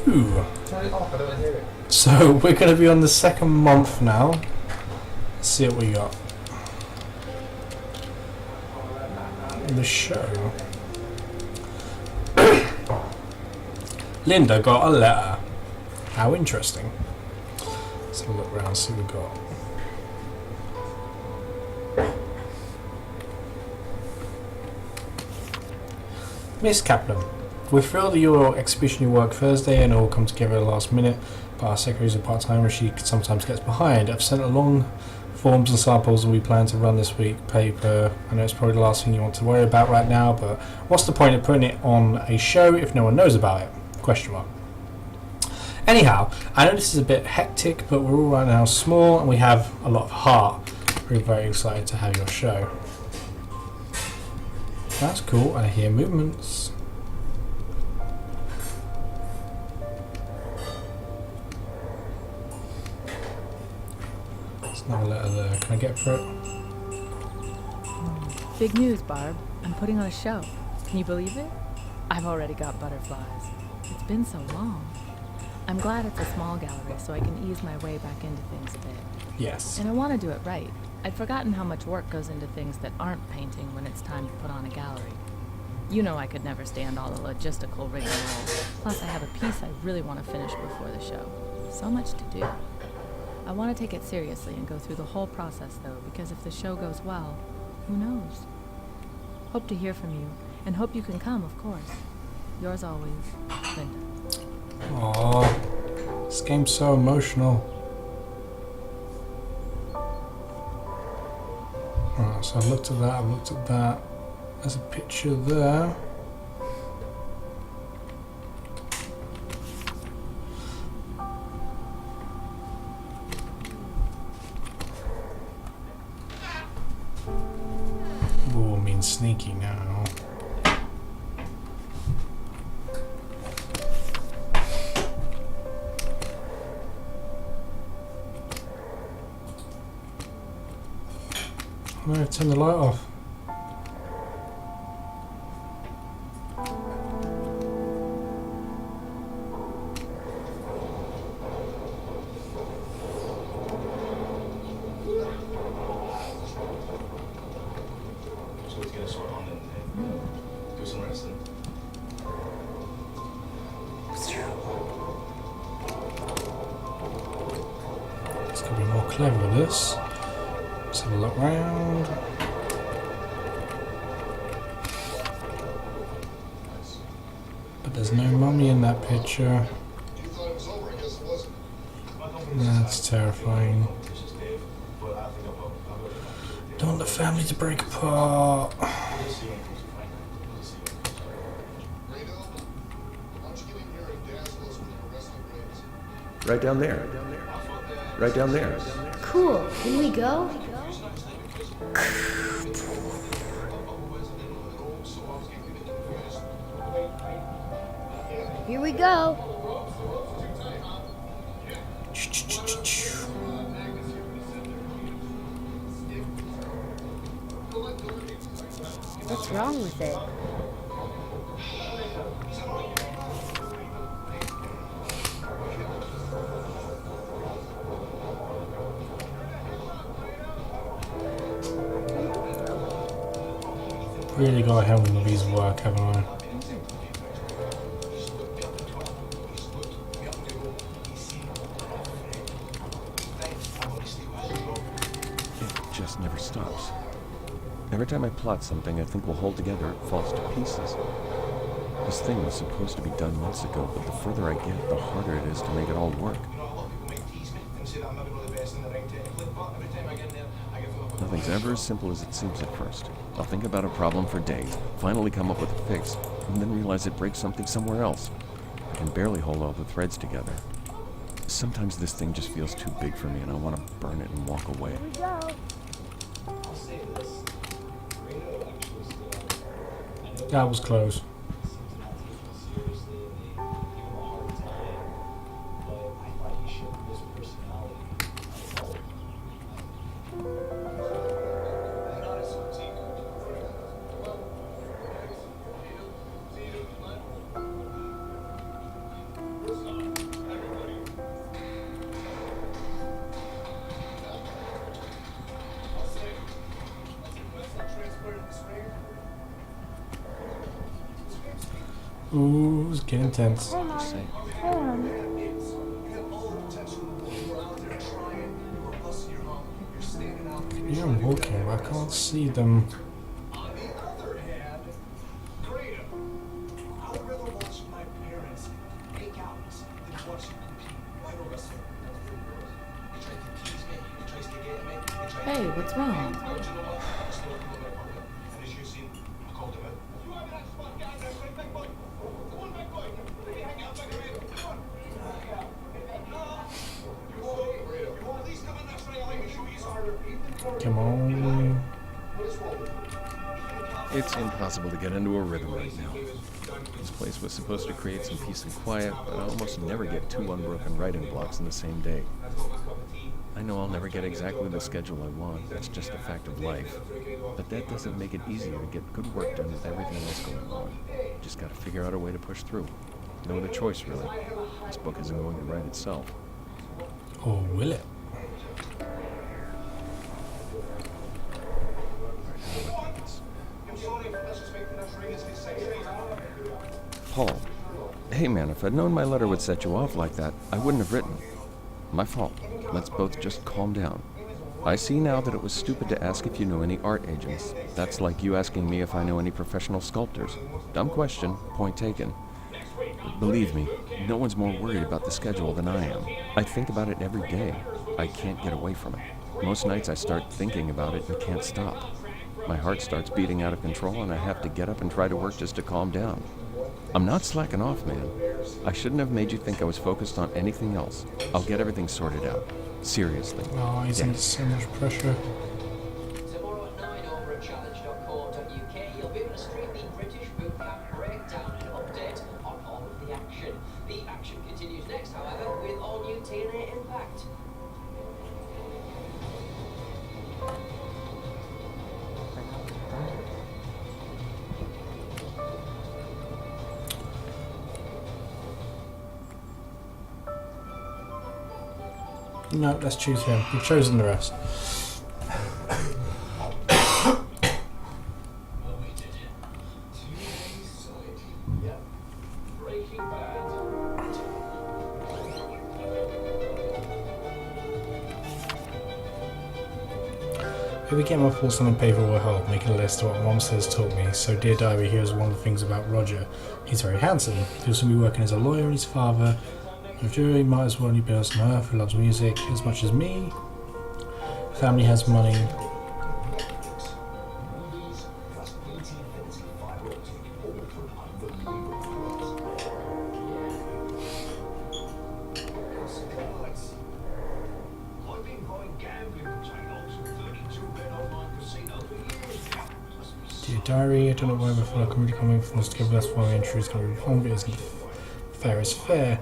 Ooh. So we're going to be on the second month now. Let's see what we got. The show. Linda got a letter. How interesting. Let's have a look around, see what we got. Miss Kaplan, we're thrilled that your exhibition work Thursday and all come together at the last minute, but our secretary is a part-timer, she sometimes gets behind. I've sent along forms and samples and we plan to run this week paper. I know it's probably the last thing you want to worry about right now, but what's the point of putting it on a show if no one knows about it? Question mark. Anyhow, I know this is a bit hectic, but we're all right now small and we have a lot of heart. We're very excited to have your show. That's cool, I hear movements. There's another letter there. Can I get for it? Big news, Barb. I'm putting on a show. Can you believe it? I've already got butterflies. It's been so long. I'm glad it's a small gallery so I can ease my way back into things a bit. Yes. And I want to do it right. I'd forgotten how much work goes into things that aren't painting when it's time to put on a gallery. You know I could never stand all the logistical rigmarole. Plus I have a piece I really want to finish before the show. So much to do. I want to take it seriously and go through the whole process though, because if the show goes well, who knows? Hope to hear from you, and hope you can come, of course. Yours always, Linda. Aww, this game's so emotional. Alright, so I've looked at that, There's a picture there. Ooh, means sneaky now. No, turn the light off. It's gonna be more clever with this. Let's have a look round. But there's no mummy in that picture. That's terrifying. Don't want the family to break apart. Right down there. Right down there. Cool. Can we go? Here we go. What's wrong with it? Really got to help with these work, haven't I? It just never stops. Every time I plot something I think will hold together, it falls to pieces. This thing was supposed to be done months ago, but the further I get, the harder it is to make it all work. Nothing's ever as simple as it seems at first. I'll think about a problem for days, finally come up with a fix, and then realize it breaks something somewhere else. I can barely hold all the threads together. Sometimes this thing just feels too big for me and I want to burn it and walk away. Here we go. That was close. Ooh, it's getting tense. Just say, Yeah, I'm walking, but I can't see them. Hey, what's wrong? Come on. it's impossible to get into a rhythm right now. This place was supposed to create some peace and quiet, but I almost never get two unbroken writing blocks in the same day. I know I'll never get exactly the schedule I want, that's just a fact of life. But that doesn't make it easier to get good work done with everything else going on. Just gotta figure out a way to push through. No other choice, really. This book isn't going to write itself. Or will it? Paul, hey man, if I'd known my letter would set you off like that, I wouldn't have written. My fault. Let's both just calm down. I see now that it was stupid to ask if you know any art agents. That's like you asking me if I know any professional sculptors. Dumb question, point taken. Believe me, no one's more worried about the schedule than I am. I think about it every day. I can't get away from it. Most nights I start thinking about it and can't stop. My heart starts beating out of control and I have to get up and try to work just to calm down. I'm not slacking off, man. I shouldn't have made you think I was focused on anything else. I'll get everything sorted out. Seriously. Oh, he's under so much pressure. Tomorrow at 9 over at challenge.co.uk, you'll be able to stream the British bootcamp breakdown and update on all of the action. The action continues next, however, with all new TNA Impact. No, let's choose him. We've chosen the rest. If we get my thoughts on paper will help, making a list of what Mom says taught me. So dear diary, here's one of the things about Roger. He's very handsome. He'll soon be working as a lawyer and his father. If Jury might as well be a person on earth who loves music as much as me. Family has money. Dear diary, I don't know why I feel like I'm really coming from this together. That's why my entry is going to be fun, but isn't fair is fair.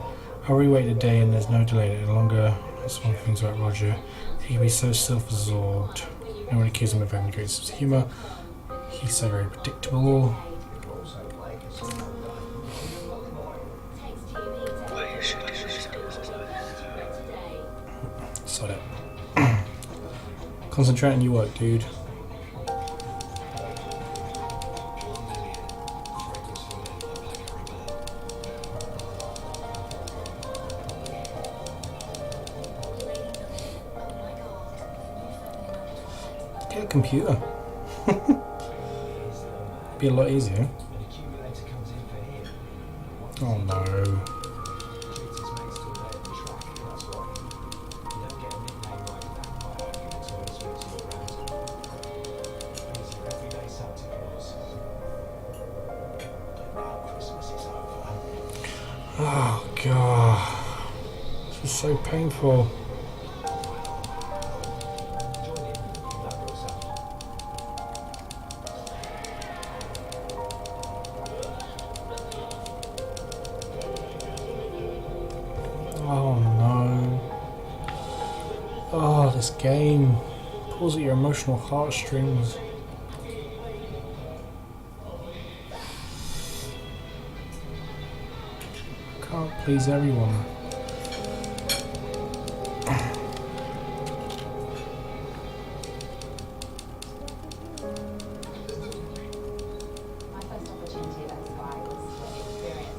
I'll rewait a day and there's no delay any longer. That's one of the things about Roger. He can be so self-absorbed. No one accuses him of having great sense of humour. He's so very predictable. Sod it. Concentrate on your work, dude. Get a computer. Be a lot easier. Oh no. Oh god. This is so painful. Oh no. Oh, this game pulls at your emotional heartstrings. I can't please everyone. My first opportunity at Spy was to experience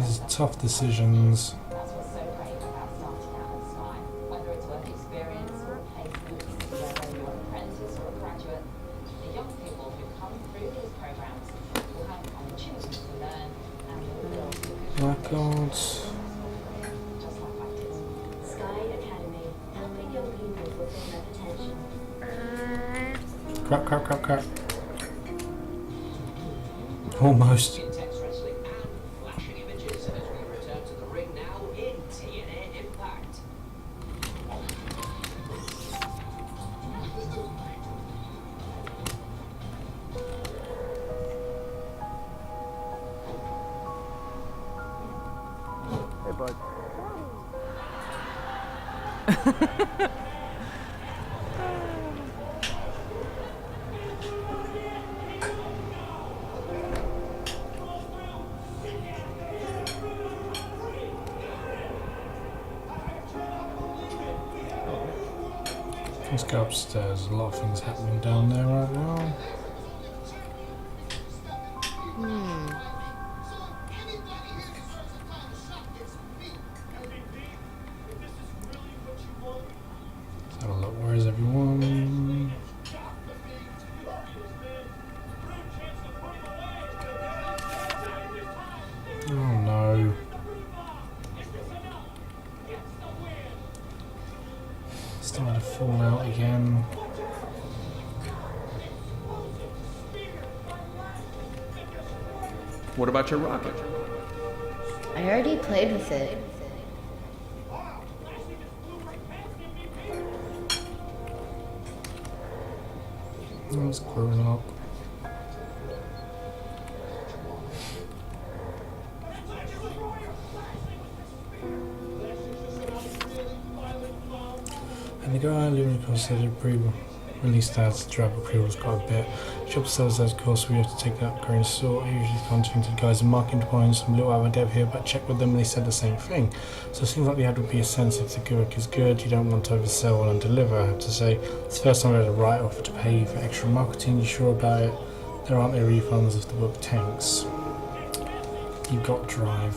These are tough decisions. That's what's so great about starting out at Sky. Whether it's work experience or a placement, whether you're an apprentice or a graduate, the young people who come through these programs will have an opportunity to learn and will build a good Records. just like I did. Sky Academy, helping young people with their attention. Crap, crap, crap, crap. Almost. Intense wrestling and flashing images as we return to the ring now in TNA Impact. Hey, bud. Let's go upstairs. A lot of things happening down there right now. Let's have a look. Where is everyone? Oh no. Starting to fall out again. What about your rocket? I already played with it. Oh, it's grown up. And the guy living considered pre-release ads to drive up pre-rolls quite a bit. Shop sells those, of course, we have to take that with a grain of salt. I usually contacting to the guys in marketing points, some little out of depth here, but check with them and they said the same thing. So it seems like the ad would be a sense if the gimmick is good, you don't want to oversell and undeliver. I have to say, it's the first time I had a write-off to pay for extra marketing. You sure about it? There aren't any refunds if the book tanks. You've got drive.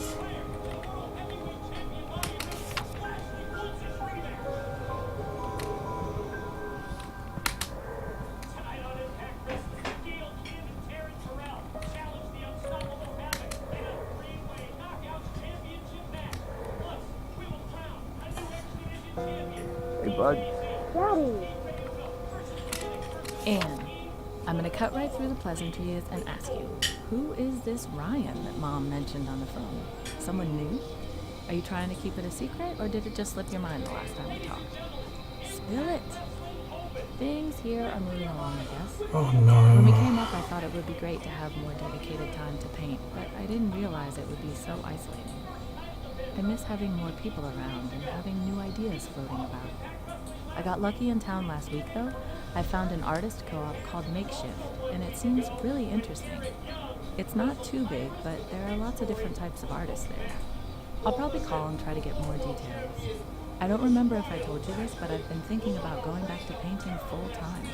Hey, bud. Anne, I'm going to cut right through the pleasantries and ask you, who is this Ryan that Mom mentioned on the phone? Someone new? Are you trying to keep it a secret, or did it just slip your mind the last time we talked? Spill it. Things here are moving along, I guess. Oh When we no. came up, I thought it would be great to have more dedicated time to paint, but I didn't realize it would be so isolating. I miss having more people around and having new ideas floating about. I got lucky in town last week, though. I found an artist co-op called Makeshift, and it seems really interesting. It's not too big, but there are lots of different types of artists there. I'll probably call and try to get more details. I don't remember if I told you this, but I've been thinking about going back to painting full time.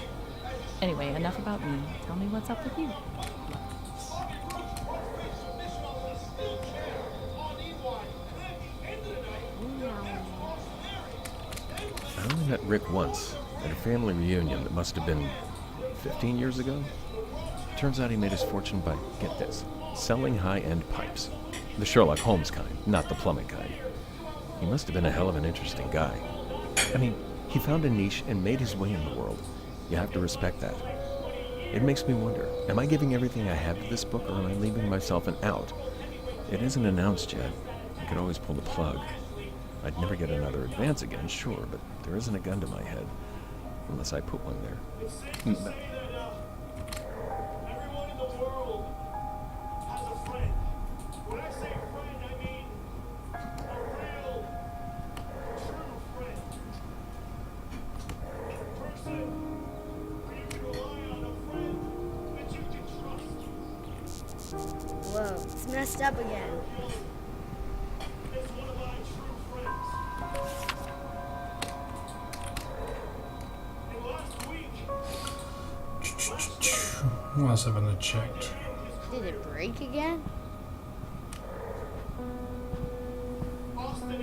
Anyway, enough about me. Tell me what's up with you. I only met Rick once at a family reunion that must have been 15 years ago. Turns out he made his fortune by, get this, selling high-end pipes. The Sherlock Holmes kind, not the plumbing kind. He must have been a hell of an interesting guy. I mean, he found a niche and made his way in the world. You have to respect that. It makes me wonder, am I giving everything I have to this book, or am I leaving myself an out? It isn't announced yet. I could always pull the plug. I'd never get another advance again, sure, but there isn't a gun to my head. Unless I put one there. Everyone in the world has a friend. When I say friend, I mean a real, true friend. A person who you can rely on, a friend that you can trust. Whoa, it's messed up again. It's one of my true friends. And last week, What else haven't I checked? Did it break again?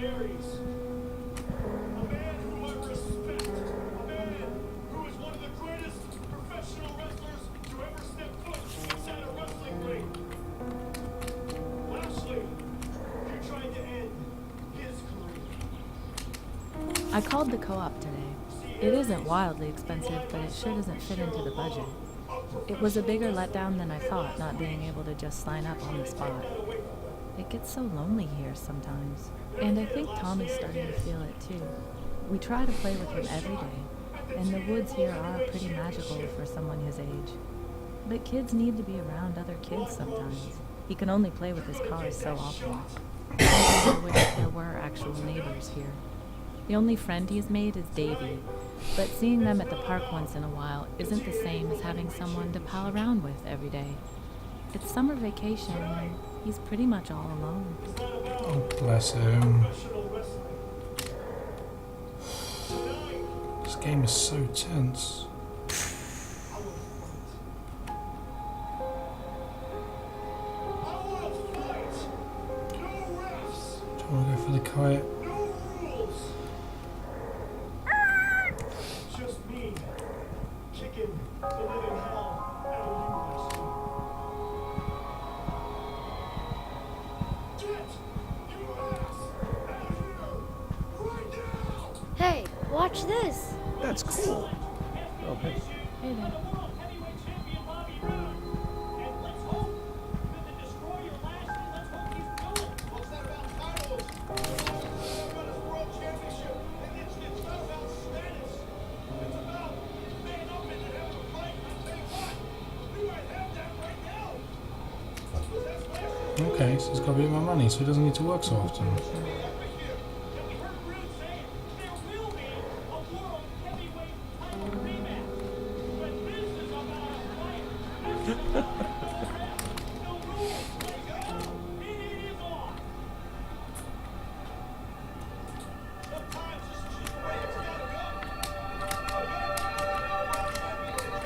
Aries. A man whom I respect. A man who is one of the greatest professional wrestlers to ever step foot inside a wrestling ring. Lashley, you tried to end his career. I called the co-op today. It isn't wildly expensive, but it sure doesn't fit into the budget. It was a bigger letdown than I thought, not being able to just sign up on the spot. It gets so lonely here sometimes. And I think Tommy's starting to feel it too. We try to play with him every day, and the woods here are pretty magical for someone his age. But kids need to be around other kids sometimes. He can only play with his cars so often. I wish there were actual neighbors here. The only friend he's made is Davy, but seeing them at the park once in a while isn't the same as having someone to pal around with every day. It's summer vacation, and he's pretty much all alone. Oh, bless him. This game is so tense. Do you want to go for the kite? Just me kicking the living hell out of you, Lashley. Get your ass out of here right now! Hey, watch this. That's cool. Oh, hey. Hey there. Okay, so he's got a bit more money, so he doesn't need to work so often.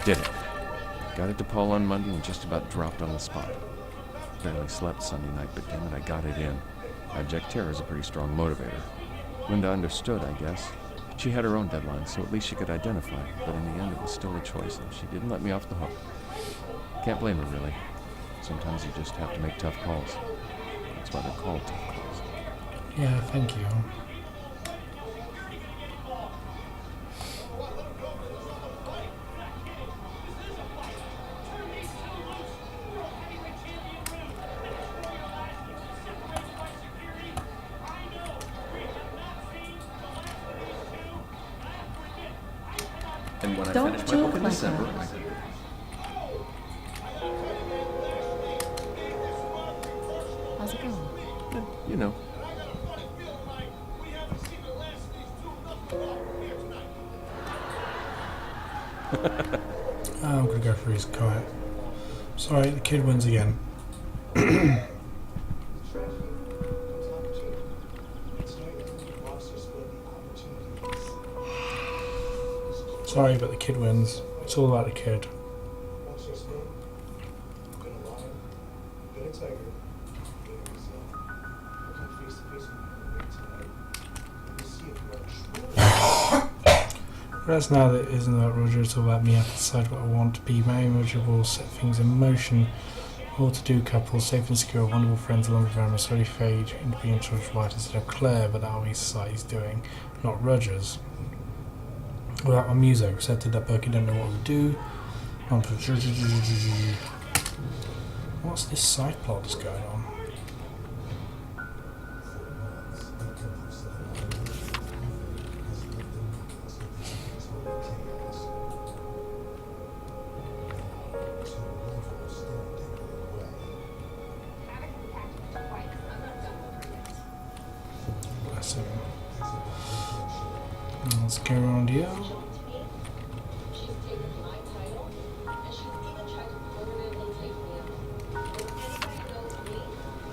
Did it. Got it to Paul on Monday and just about dropped on the spot. Barely slept Sunday night, but damn it, I got it in. Abject terror is a pretty strong motivator. Linda understood, I guess. She had her own deadline, so at least she could identify, but in the end it was still a choice, and she didn't let me off the hook. Can't blame her, really. Sometimes you just have to make tough calls. That's why they're called tough calls. Yeah, thank you. And when Don't I finish my joke book in like December, that. How's it going? you know, I'm gonna go for his kite. Sorry, the kid wins again. Sorry, but the kid wins. It's all about the kid. But that's now that it isn't about Roger, it's all about me. I have to decide what I want to be. Marry miserable, set things in motion. All to do couples, safe and secure, wonderful friends along with them, slowly fade into being church right instead of Claire, but that way society's doing, not Rogers. Without my music, accepted that Berkey don't know what to do. What's this side plot that's going on? Bless him. Let's go around here.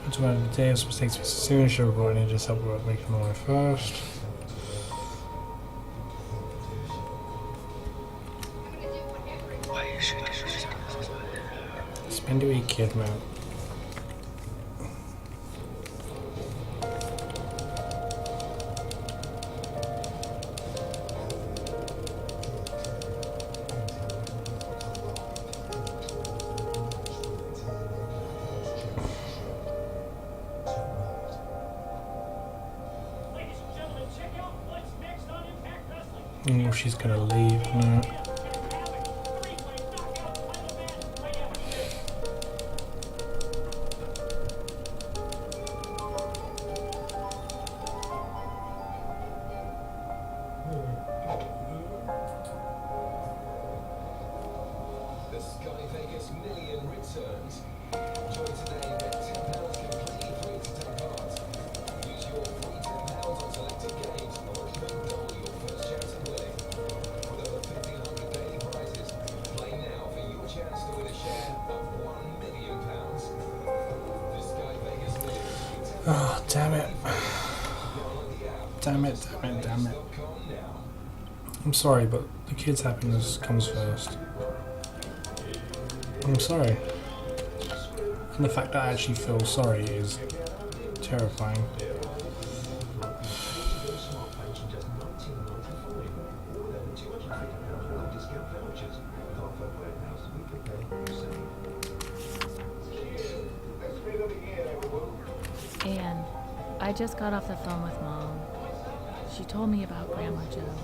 It's about the day of mistakes with soon show recording and just help work making the way first. Spend a week, kid, man. She's gonna leave. No. The Sky Vegas Million returns. Join today and bet £10 completely free to take part. Use your free £10 on selected games and watch them double your first chance of winning. With over 1,500 daily prizes, play now for your chance to win a share of £1 million. The Sky Vegas Million. Oh, damn it. Damn it, damn it, damn it. I'm sorry, but the kids' happiness comes first. I'm sorry. And the fact that I actually feel sorry is terrifying. Anne, I just got off the phone with Mom. She told me about Grandma Joe.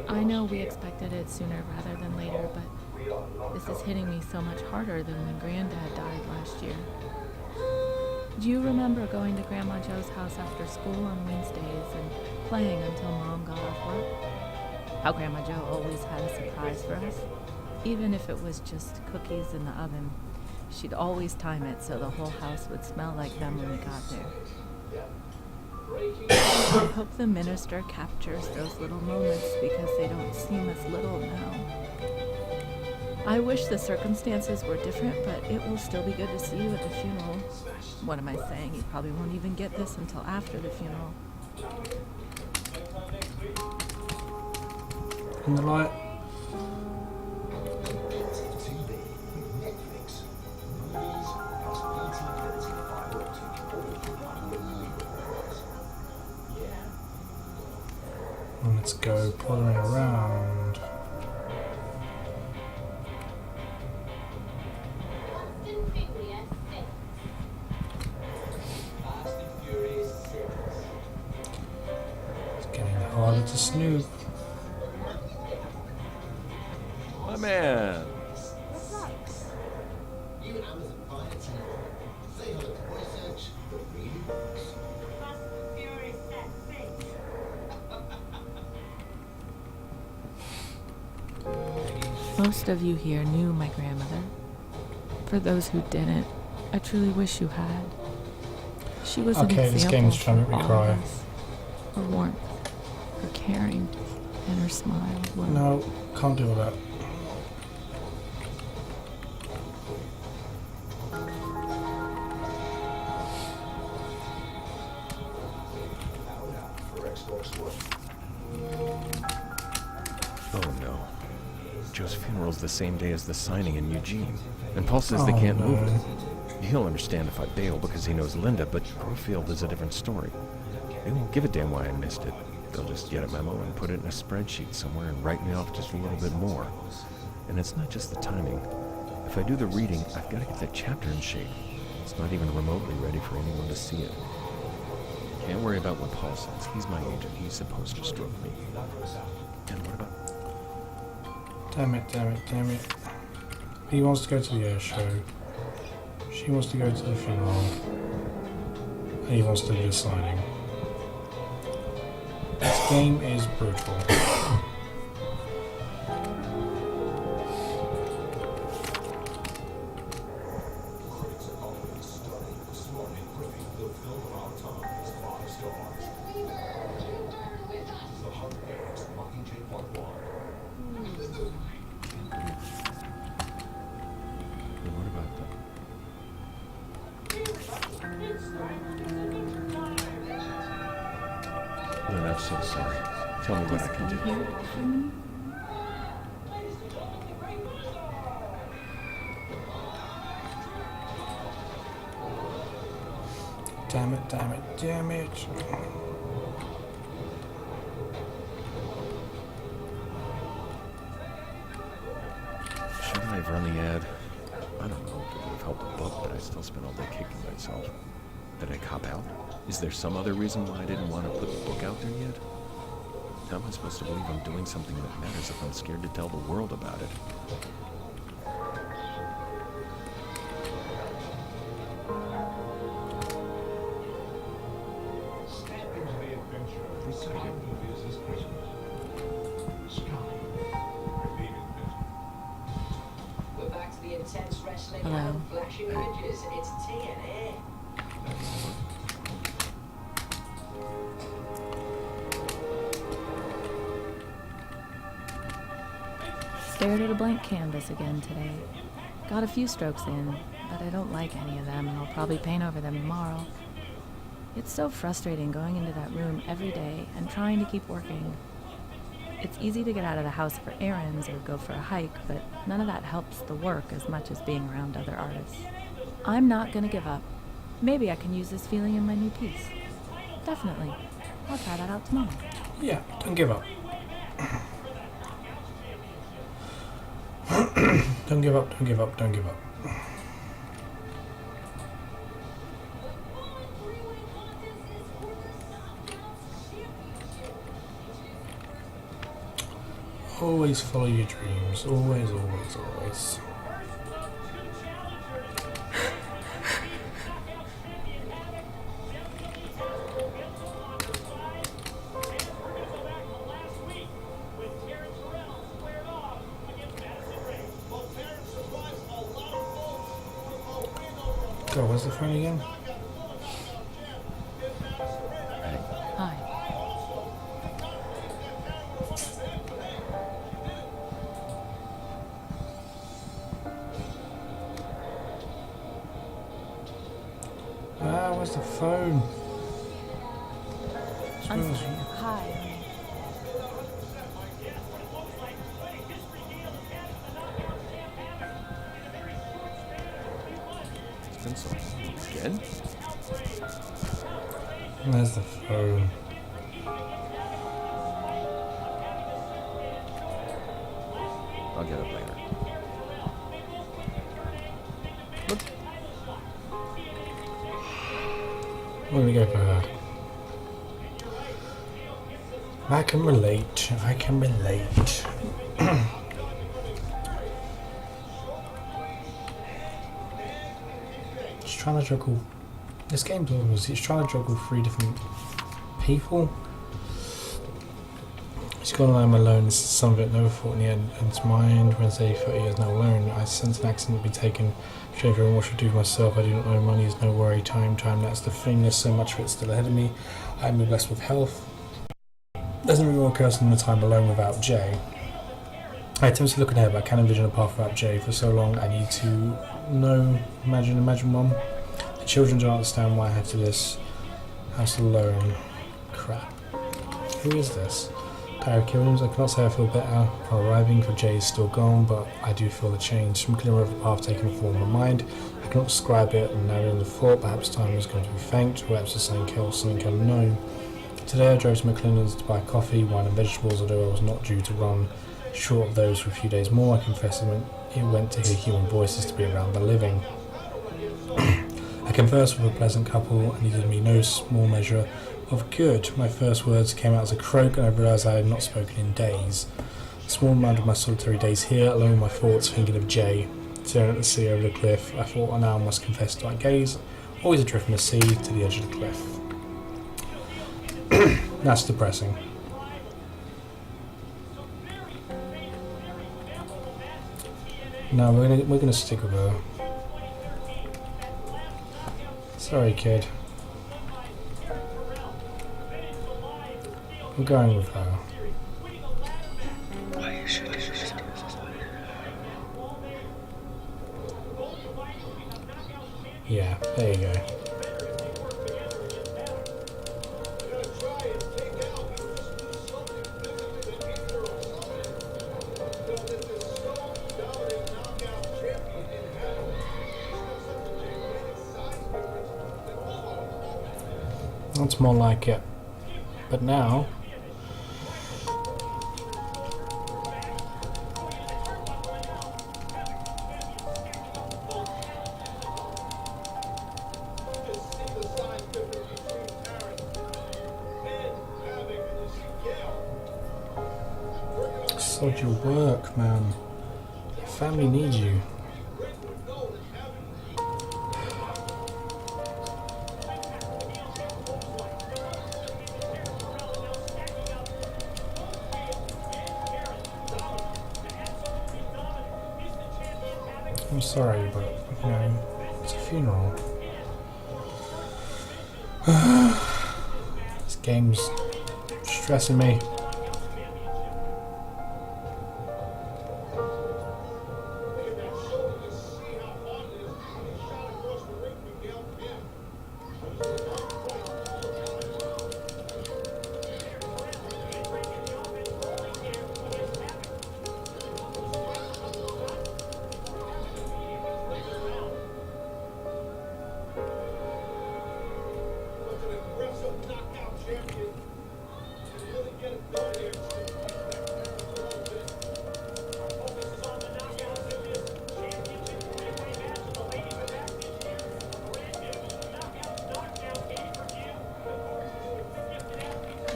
I know we expected it sooner rather than later, but this is hitting me so much harder than when Granddad died last year. Do you remember going to Grandma Joe's house after school on Wednesdays and playing until Mom got off work? How Grandma Joe always had a surprise for us. Even if it was just cookies in the oven, she'd always time it so the whole house would smell like them when we got there. I hope the minister captures those little moments because they don't seem as little now. I wish the circumstances were different, but it will still be good to see you at the funeral. What am I saying? You probably won't even get this until after the funeral. In the light. And let's go pottering around. It's getting harder to snoop. My man. Most of you here knew my grandmother. For those who didn't, I truly wish you had. She was Okay, an this example game's trying to for make me all cry. of us. Her warmth, her caring, and her smile were No, can't do all that. Oh no. Joe's funeral's the same day as the signing in Eugene. And Paul says they Oh, can't move no. it. He'll understand if I bail because he knows Linda, but Grove is a different story. They won't give a damn why I missed it. They'll just get a memo and put it in a spreadsheet somewhere and write me off just a little bit more. And it's not just the timing. If I do the reading, I've got to get that chapter in shape. It's not even remotely ready for anyone to see it. Can't worry about what Paul says. He's my agent. He's supposed to stroke me. And what about... Damn it, damn it, damn it. He wants to go to the air show. She wants to go to the funeral. And he wants to do the signing. This game is brutal. And what about that? Lynn, I'm so sorry. Tell me what I can do. here for me. Damn it, damn it, damn it. Shouldn't I have run the ad? I don't know if it would have helped the book, but I still spent all day kicking myself. Did I cop out? Is there some other reason why I didn't want to put the book out there yet? How am I supposed to believe I'm doing something that matters if I'm scared to tell the world about it? Step into the adventure of the Sky Movies this Christmas. Sky. Believe in business. We're back to the intense wrestling Hello. and flashing images. It's TNA. Stared at a blank canvas again today. Got a few strokes in, but I don't like any of them, and I'll probably paint over them tomorrow. It's so frustrating going into that room every day and trying to keep working. It's easy to get out of the house for errands or go for a hike, but none of that helps the work as much as being around other artists. I'm not gonna give up. Maybe I can use this feeling in my new piece. Definitely. I'll try that out tomorrow. Yeah, don't give up. Don't give up, don't give up, don't give up. Always follow your dreams. Always, always, always. God, where's the phone again? Hi. Where's the phone? I'm Where is sorry. it? Hi. It's been so long. Again? Where's the phone? I'll get it later. I'm gonna go for her. I can relate. I can relate. Just trying to juggle. This game's always. It's trying to juggle 3 different people. It's gone and I'm alone. This is some of it. Never thought in the end. And it's mind. Wednesday, 30 years now alone. I sense an accident be taken. Shave everyone. What should I do for myself? I do not know. Money is no worry. Time. That's the thing. There's so much of it still ahead of me. I'm blessed with health. Doesn't really occur in the time alone without Jay. I attempt to look ahead, but I can't envision a path without Jay. For so long, I need to know. Imagine, Mum. The children don't understand why I have to this house alone. Crap. Who is this? Barry Williams. I cannot say I feel better upon arriving, for Jay is still gone, but I do feel the change. From clear over the path taking the form of mind. I cannot describe it, and now in the thought, perhaps time is going to be thanked, perhaps it's something unknown. Today I drove to McLennan's to buy coffee, wine and vegetables, although I was not due to run short of those for a few days more. I confess it went to hear human voices, to be around the living. I conversed with a pleasant couple, and he did me no small measure of good. My first words came out as a croak, and I realised I had not spoken in days. A small amount of my solitary days here, alone with my thoughts, thinking of Jay. Staring at the sea over the cliff, I thought I now must confess to my gaze, always adrift from the sea to the edge of the cliff. That's depressing. No, we're gonna stick with her. Sorry, kid. We're going with her. Yeah, there you go. That's more like it. But now... Sod your work, man. Your family needs you. I'm sorry, but you know, it's a funeral. This game's stressing me.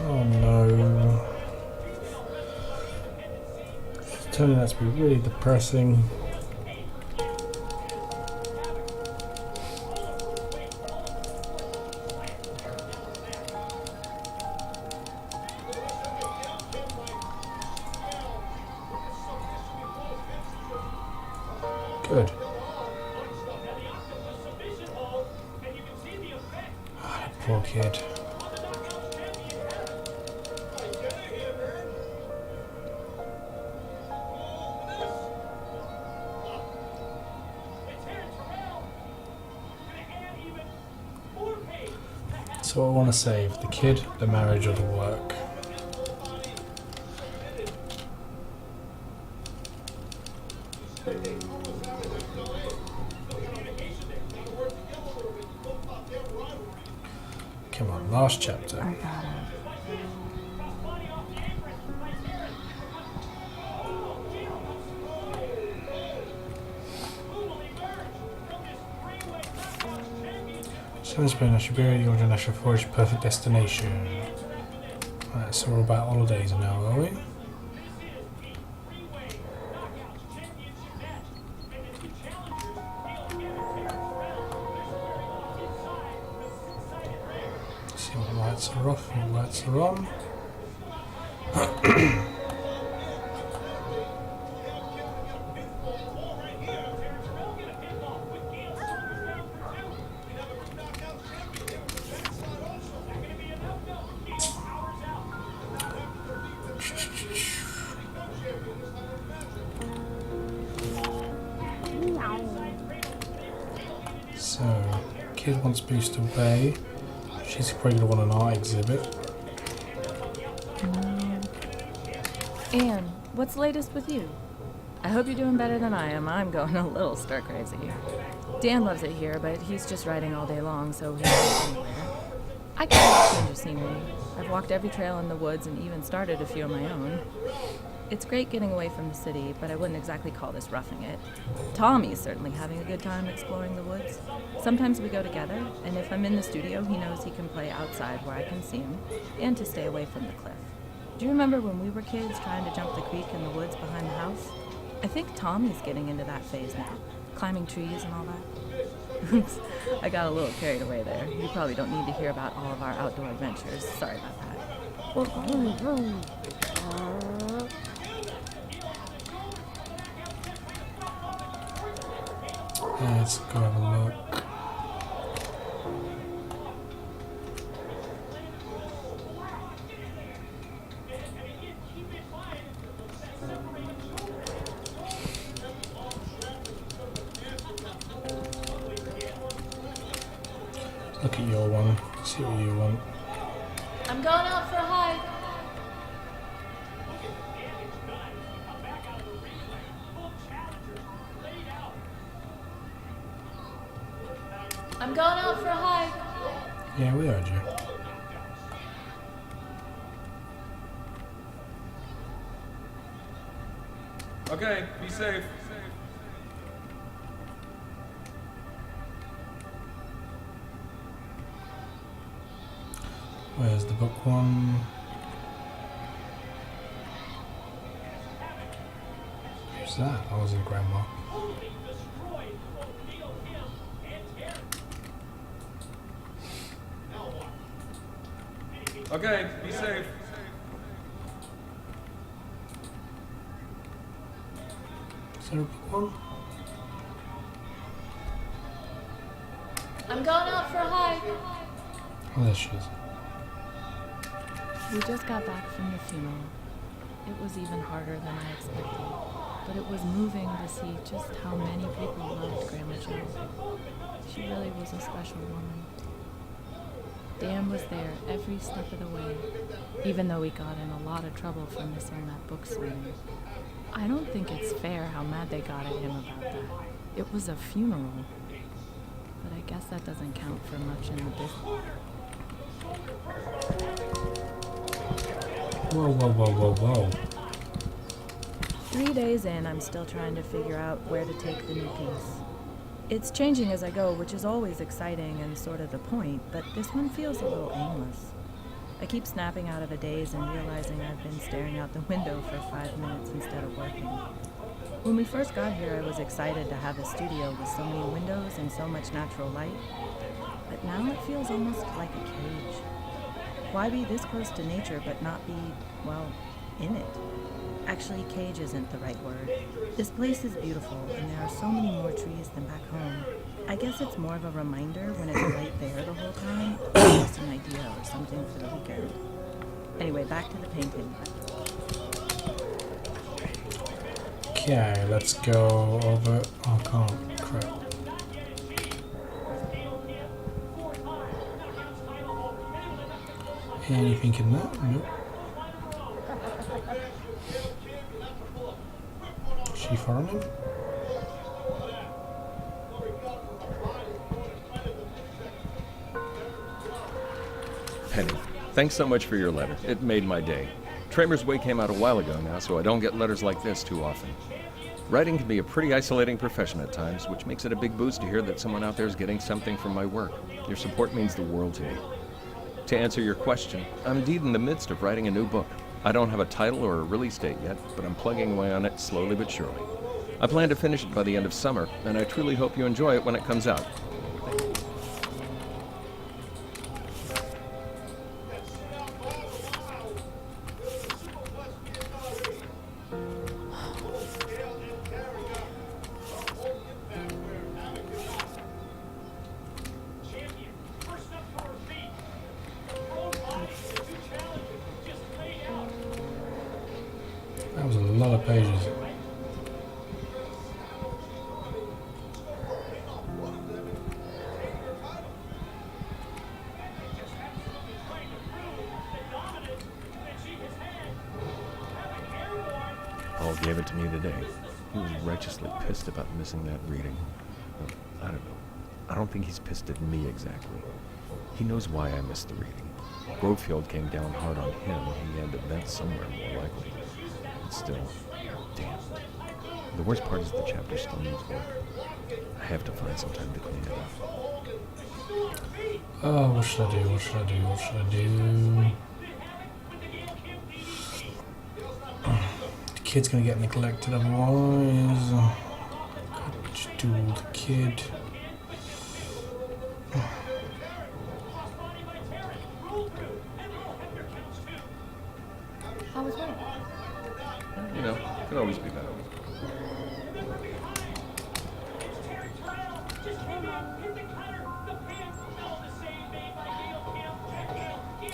Oh no. It's turning out to be really depressing. Good. Ah, poor kid. So I want to save the kid, the marriage, or the work. Come on, last chapter. I got it. Sunspin, I should be ready to international forage perfect destination. Right, so we're about holidays now, are we? See what lights are off and what lights are on. So, kid wants Boost away. She's probably going to want an art exhibit. Anne, what's the latest with you? I hope you're doing better than I am. I'm going a little stir crazy. Dan loves it here, but he's just writing all day long, so he's not anywhere. I could use a change of scenery. I've walked every trail in the woods and even started a few of my own. It's great getting away from the city, but I wouldn't exactly call this roughing it. Tommy's certainly having a good time exploring the woods. Sometimes we go together, and if I'm in the studio, he knows he can play outside where I can see him, and to stay away from the cliff. Do you remember when we were kids trying to jump the creek in the woods behind the house? I think Tommy's getting into that phase now, climbing trees and all that. Oops, I got a little carried away there. You probably don't need to hear about all of our outdoor adventures. Sorry about that. Let's go have a look. Look at your one. See what you want. I'm going out for a hike. I'm going out for a hike. Yeah, we heard you. Okay, be safe. Where's the book one? that? I was a grandma. Okay, be safe. Is there a book one? I'm going out for a hike. Oh, there she is. We just got back from the funeral. It was even harder than I expected, but it was moving to see just how many people loved Grandma Jo. She really was a special woman. Dan was there every step of the way, even though we got in a lot of trouble for missing that book signing. I don't think it's fair how mad they got at him about that. It was a funeral, but I guess that doesn't count for much in the business. Whoa, whoa, whoa, whoa, whoa. 3 days in, I'm still trying to figure out where to take the new piece. It's changing as I go, which is always exciting and sort of the point, but this one feels a little aimless. I keep snapping out of a daze and realizing I've been staring out the window for 5 minutes instead of working. When we first got here, I was excited to have a studio with so many windows and so much natural light, but now it feels almost like a cage. Why be this close to nature but not be, well, in it? Actually, cage isn't the right word. This place is beautiful, and there are so many more trees than back home. I guess it's more of a reminder when it's right there the whole time, or just an idea or something for the weekend. Anyway, back to the painting. Okay, let's go over. Oh, I can't. Crap. Anything in that? Nope. Is she farming? Penny, thanks so much for your letter. It made my day. Tramer's Way came out a while ago now, so I don't get letters like this too often. Writing can be a pretty isolating profession at times, which makes it a big boost to hear that someone out there is getting something from my work. Your support means the world to me. To answer your question, I'm indeed in the midst of writing a new book. I don't have a title or a release date yet, but I'm plugging away on it slowly but surely. I plan to finish it by the end of summer, and I truly hope you enjoy it when it comes out. That was a lot of pages. Paul gave it to me today. He was righteously pissed about missing that reading. Well, I don't know. I don't think he's pissed at me exactly. He knows why I missed the reading. Grovefield came down hard on him. He had to vent somewhere, more likely. But still, damn. The worst part is the chapter still needs work. I have to find some time to clean it up. Oh, what should I do? What should I do? What should I do? The kid's gonna get neglected otherwise. Just do the kid. How was work? You know, could always be better.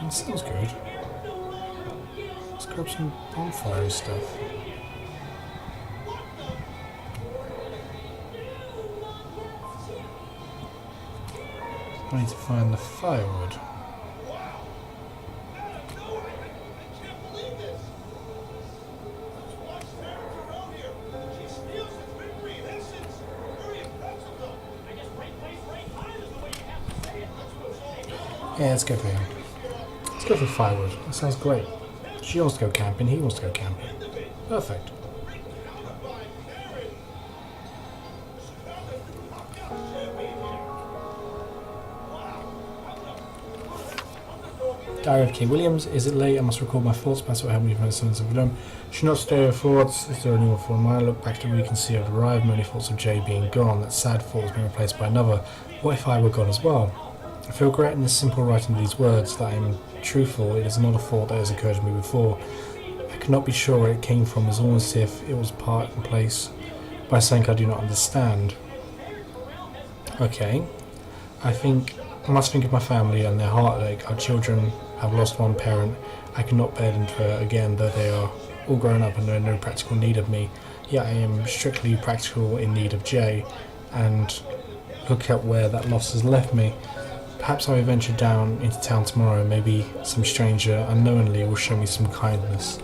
That sounds good. Let's grab some bonfire stuff. I need to find the firewood. Yeah, let's go for him. Let's go for firewood. That sounds great. She wants to go camping, he wants to go camping. Perfect. Diary of K. Williams. Is it late? I must record my thoughts. Pass what helped me find the sense of them. Should not stay with thoughts. Is there anyone for mine? I look back to the week and see I've arrived. Many thoughts of Jay being gone. That sad thought has been replaced by another. What if I were gone as well? I feel regret in the simple writing of these words. That I am truthful. It is not a thought that has occurred to me before. I cannot be sure where it came from. It's almost as if it was part and place by something I do not understand. Okay. I must think of my family and their heartache. Our children have lost one parent. I cannot bear them for again, though they are all grown up and are in no practical need of me. Yet I am strictly practical in need of Jay, and look at where that loss has left me. Perhaps I will venture down into town tomorrow. Maybe some stranger unknowingly will show me some kindness.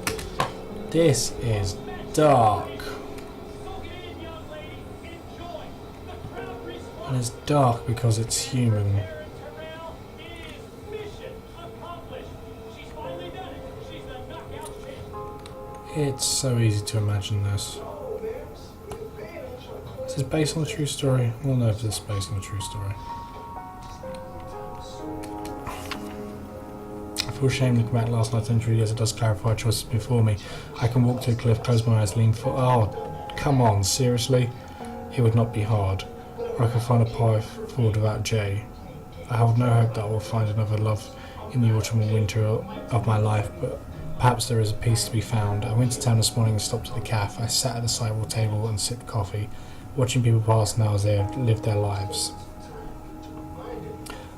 This is dark. And it's dark because it's human. It's so easy to imagine this. Is this based on a true story? We'll know if this is based on a true story. I feel ashamed looking back at last night's entry as it does clarify choices before me. I can walk to a cliff, close my eyes, lean for. Oh, come on, seriously? It would not be hard. Or I could find a path forward without Jay. I have no hope that I will find another love in the autumn or winter of my life, but perhaps there is a peace to be found. I went to town this morning and stopped at the cafe. I sat at the sidewalk table and sipped coffee, watching people pass now as they have lived their lives.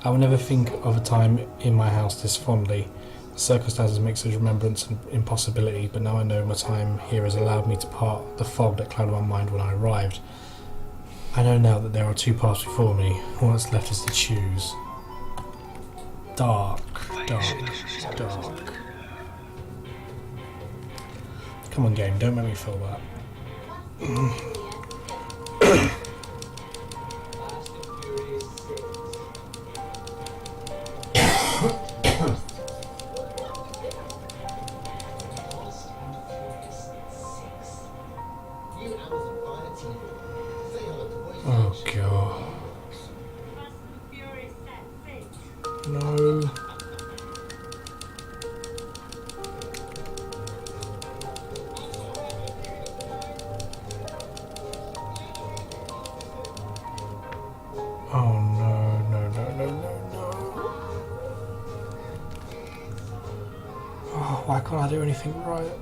I will never think of a time in my house this fondly. The circumstances make such remembrance an impossibility, but now I know my time here has allowed me to part the fog that clouded my mind when I arrived. I know now that there are two paths before me. All that's left is to choose. Dark, dark, dark. Come on, game, don't make me feel that. Oh god. No. Oh no, no, no, no, no, no. Oh, why can't I do anything right?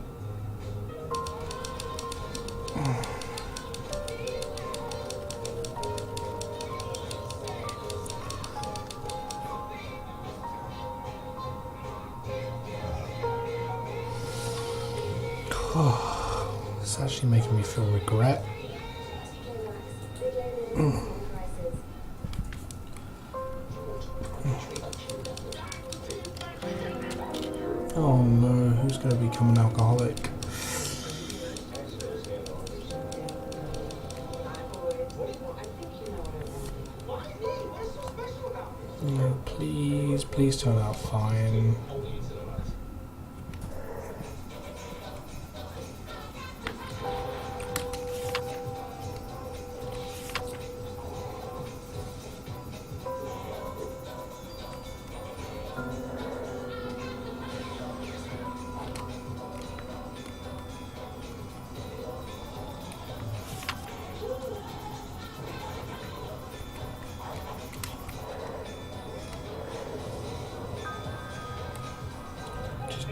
Oh, it's actually making me feel regret. Oh no, who's going to become an alcoholic? No, please, please turn out fine.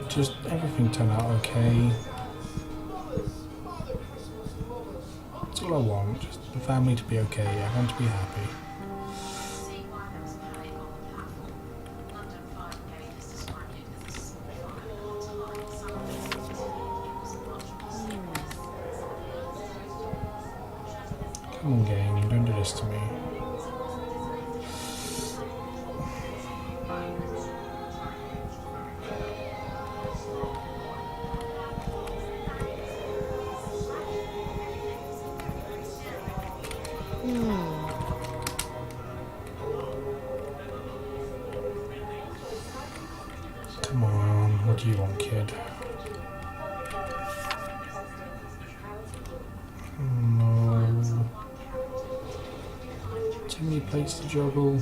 Just everything turn out okay. That's all I want. Just the family to be okay, everyone to be happy. Come on, game, don't do this to me. Come on, what do you want, kid? No. Too many plates to juggle.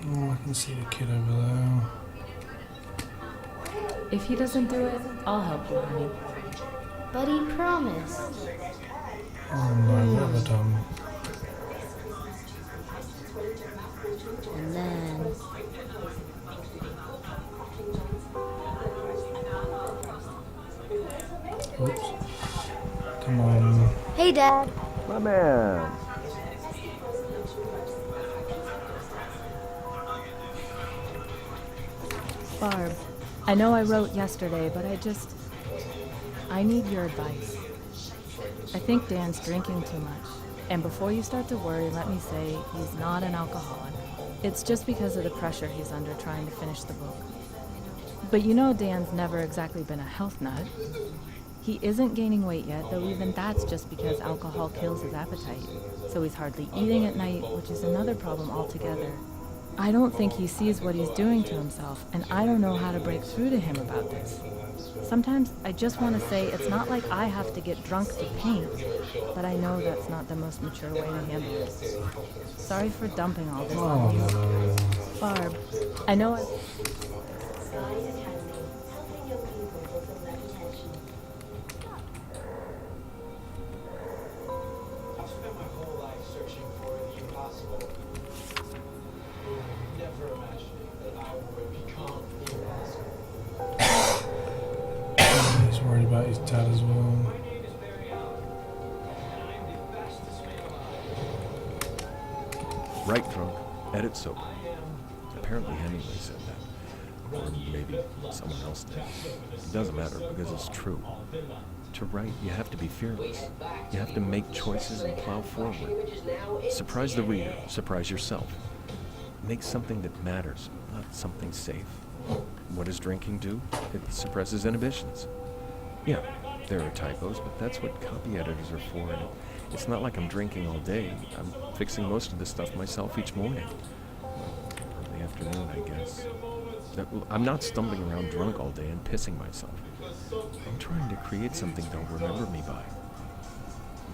Oh, I can see the kid over there. If he doesn't do it, I'll help you, honey. But he promised. Oh no, what have I done? And then... Oops. Come on. Hey, Dad. My man. Barb, I know I wrote yesterday, but I need your advice. I think Dan's drinking too much. And before you start to worry, let me say he's not an alcoholic. It's just because of the pressure he's under trying to finish the book. But you know Dan's never exactly been a health nut. He isn't gaining weight yet, though even that's just because alcohol kills his appetite. So he's hardly eating at night, which is another problem altogether. I don't think he sees what he's doing to himself, and I don't know how to break through to him about this. Sometimes I just want to say it's not like I have to get drunk to paint, but I know that's not the most mature way to handle it. Sorry for dumping all this on you. no. Barb, I know I... Sky's Academy, helping young people fulfill their potential. I've spent my whole life searching for the impossible. Never imagining that I would become the impossible. He's worried about his dad as well. My name is Barry Allen, and I'm the fastest man alive. Write drunk, edit sober. I am Apparently Hemingway said that. Or maybe someone else did. It doesn't matter because it's true. To write, you have to be fearless. You have to make choices and plow forward. Surprise the reader, surprise yourself. Make something that matters, not something safe. What does drinking do? It suppresses inhibitions. Yeah, there are typos, but that's what copy editors are for. And it's not like I'm drinking all day. I'm fixing most of this stuff myself each morning. Early afternoon, I guess. I'm not stumbling around drunk all day and pissing myself. I'm trying to create something they'll remember me by.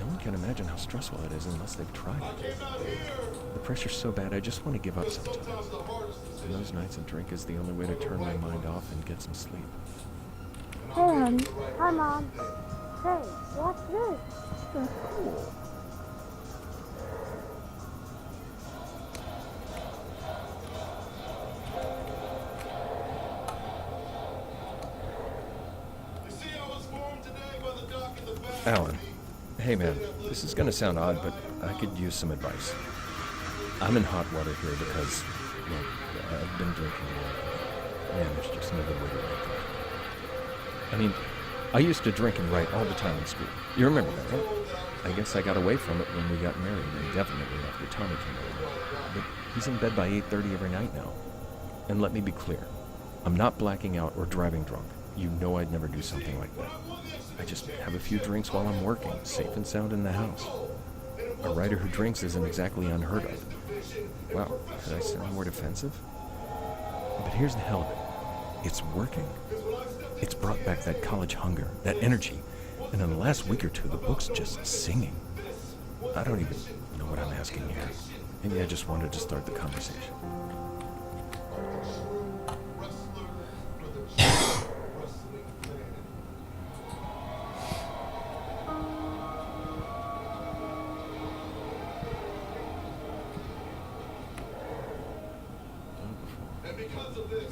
No one can imagine how stressful it is unless they've tried it. The pressure's so bad, I just want to give up sometimes. And those nights of drink is the only way to turn my mind off and get some sleep. Hey, honey. Hi, Mom. Hey, watch this. Alan, hey man, this is gonna sound odd, but I could use some advice. I'm in hot water here because, well, I've been drinking a lot. Man, there's just no good way to write that. I mean, I used to drink and write all the time in school. You remember that, right? I guess I got away from it when we got married, and definitely after Tommy came along. But he's in bed by 8:30 every night now. And let me be clear, I'm not blacking out or driving drunk. You know I'd never do something like that. I just have a few drinks while I'm working, safe and sound in the house. A writer who drinks isn't exactly unheard of. Wow, did I sound more defensive? But here's the hell of it. It's working. It's brought back that college hunger, that energy. And in the last week or two, the book's just singing. I don't even know what I'm asking here. Maybe I just wanted to start the conversation. And because of this,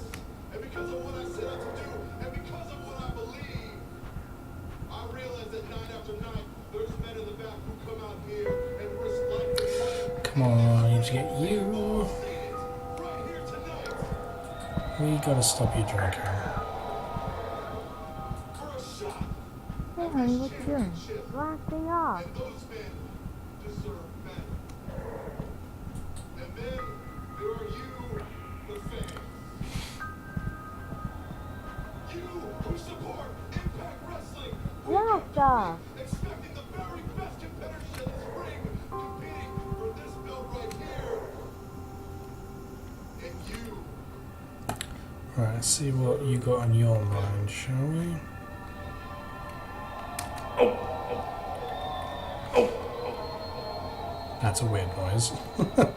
and because of what I set out to do, and because of what I believe, I realize that night after night, there's men in the back who come out here and risk life and life. Come on, I need to get you. Right here tonight, We gotta stop you drinking. for a shot. Hey, honey, what you doing? Blasting off. And those men deserve better. And then there are you, the fans. You who support Impact Wrestling. Blast Expecting the very best competitors in this ring, competing for this belt right here. And you. Right, let's see what you got on your mind, shall we? That's a weird noise. And